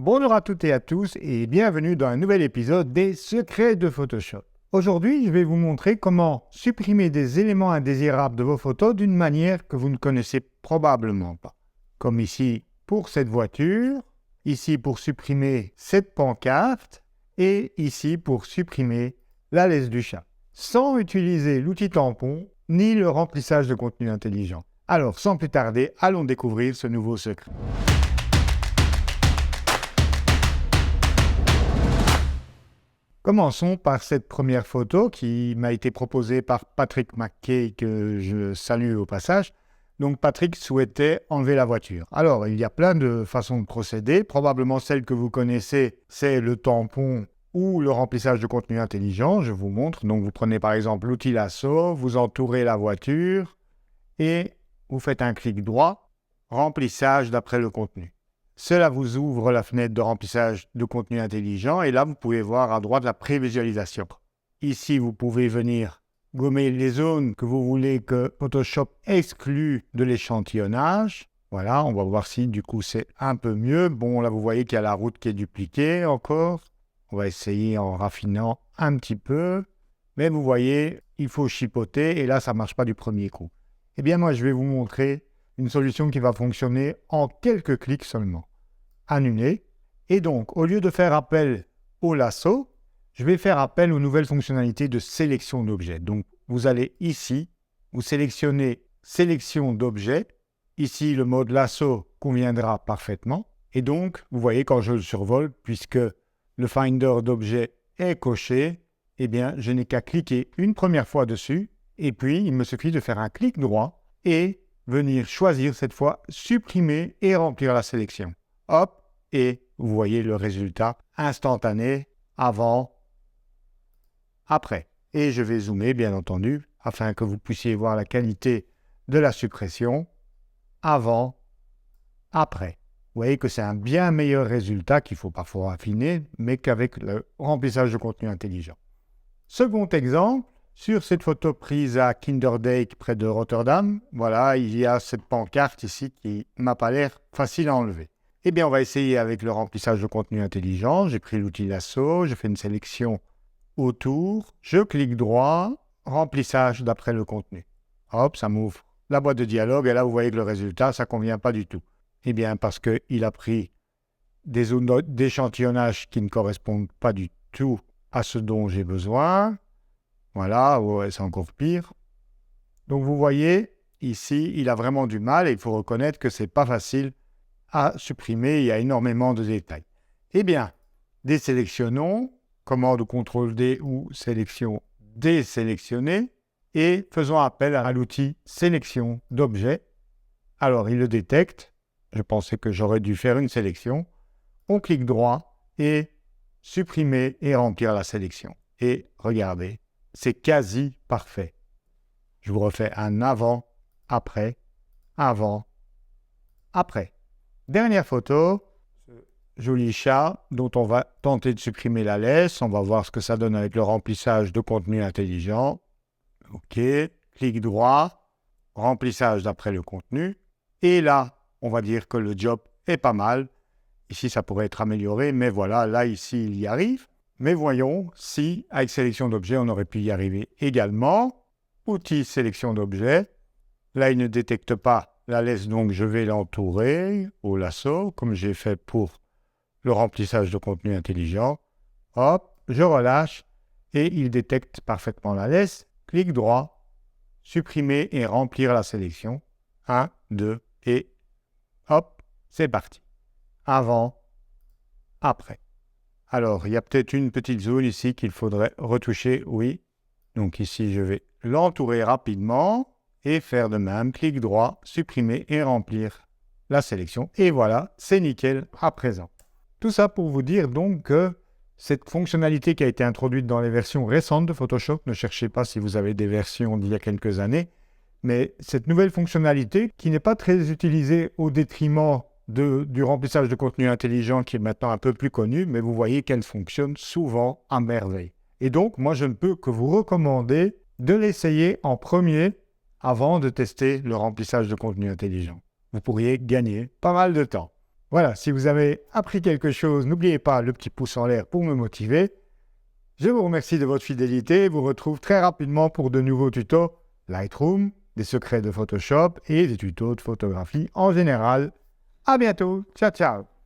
Bonjour à toutes et à tous et bienvenue dans un nouvel épisode des secrets de Photoshop. Aujourd'hui, je vais vous montrer comment supprimer des éléments indésirables de vos photos d'une manière que vous ne connaissez probablement pas. Comme ici pour cette voiture, ici pour supprimer cette pancarte et ici pour supprimer la laisse du chat, sans utiliser l'outil tampon ni le remplissage de contenu intelligent. Alors, sans plus tarder, allons découvrir ce nouveau secret. Commençons par cette première photo qui m'a été proposée par Patrick McKay, que je salue au passage. Donc Patrick souhaitait enlever la voiture. Alors, il y a plein de façons de procéder. Probablement celle que vous connaissez, c'est le tampon ou le remplissage de contenu intelligent. Je vous montre. Donc vous prenez par exemple l'outil lasso, vous entourez la voiture et vous faites un clic droit, remplissage d'après le contenu. Cela vous ouvre la fenêtre de remplissage de contenu intelligent et là, vous pouvez voir à droite la prévisualisation. Ici, vous pouvez venir gommer les zones que vous voulez que Photoshop exclue de l'échantillonnage. Voilà, on va voir si du coup c'est un peu mieux. Bon, là, vous voyez qu'il y a la route qui est dupliquée encore. On va essayer en raffinant un petit peu. Mais vous voyez, il faut chipoter et là, ça ne marche pas du premier coup. Eh bien, moi, je vais vous montrer une solution qui va fonctionner en quelques clics seulement. Annuler. Et donc, au lieu de faire appel au lasso, je vais faire appel aux nouvelles fonctionnalités de sélection d'objets. Donc, vous allez ici, vous sélectionnez sélection d'objets. Ici, le mode lasso conviendra parfaitement. Et donc, vous voyez quand je le survole, puisque le finder d'objets est coché, eh bien, je n'ai qu'à cliquer une première fois dessus. Et puis, il me suffit de faire un clic droit et venir choisir cette fois supprimer et remplir la sélection. Hop, et vous voyez le résultat instantané avant, après. Et je vais zoomer, bien entendu, afin que vous puissiez voir la qualité de la suppression avant, après. Vous voyez que c'est un bien meilleur résultat qu'il faut parfois affiner, mais qu'avec le remplissage de contenu intelligent. Second exemple, sur cette photo prise à Kinderdijk près de Rotterdam, voilà, il y a cette pancarte ici qui m'a pas l'air facile à enlever. Eh bien, on va essayer avec le remplissage de contenu intelligent. J'ai pris l'outil lasso, je fais une sélection autour, je clique droit, remplissage d'après le contenu. Hop, ça m'ouvre la boîte de dialogue et là, vous voyez que le résultat, ça ne convient pas du tout. Eh bien, parce qu'il a pris des zones d'échantillonnage qui ne correspondent pas du tout à ce dont j'ai besoin. Voilà, ouais, c'est encore pire. Donc, vous voyez, ici, il a vraiment du mal et il faut reconnaître que ce n'est pas facile à supprimer, il y a énormément de détails. Eh bien, désélectionnons, commande CTRL-D ou sélection désélectionner, et faisons appel à l'outil sélection d'objets. Alors, il le détecte, je pensais que j'aurais dû faire une sélection. On clique droit et supprimer et remplir la sélection. Et regardez, c'est quasi parfait. Je vous refais un avant, après, après. Dernière photo, ce joli chat dont on va tenter de supprimer la laisse. On va voir ce que ça donne avec le remplissage de contenu intelligent. OK, clic droit, remplissage d'après le contenu. Et là, on va dire que le job est pas mal. Ici, ça pourrait être amélioré, mais voilà, là, ici, il y arrive. Mais voyons si, avec sélection d'objets, on aurait pu y arriver également. Outil sélection d'objets. Là, il ne détecte pas la laisse, donc je vais l'entourer au lasso, comme j'ai fait pour le remplissage de contenu intelligent. Hop, je relâche et il détecte parfaitement la laisse. Clic droit, supprimer et remplir la sélection. 1, 2 et hop, c'est parti. Avant, après. Alors, il y a peut-être une petite zone ici qu'il faudrait retoucher, oui. Donc ici, je vais l'entourer rapidement. Et faire de même, clic droit, supprimer et remplir la sélection. Et voilà, c'est nickel à présent. Tout ça pour vous dire donc que cette fonctionnalité qui a été introduite dans les versions récentes de Photoshop, ne cherchez pas si vous avez des versions d'il y a quelques années, mais cette nouvelle fonctionnalité qui n'est pas très utilisée au détriment du remplissage de contenu intelligent qui est maintenant un peu plus connu, mais vous voyez qu'elle fonctionne souvent à merveille. Et donc, moi, je ne peux que vous recommander de l'essayer en premier avant de tester le remplissage de contenu intelligent. Vous pourriez gagner pas mal de temps. Voilà, si vous avez appris quelque chose, n'oubliez pas le petit pouce en l'air pour me motiver. Je vous remercie de votre fidélité et vous retrouve très rapidement pour de nouveaux tutos Lightroom, des secrets de Photoshop et des tutos de photographie en général. À bientôt, ciao ciao.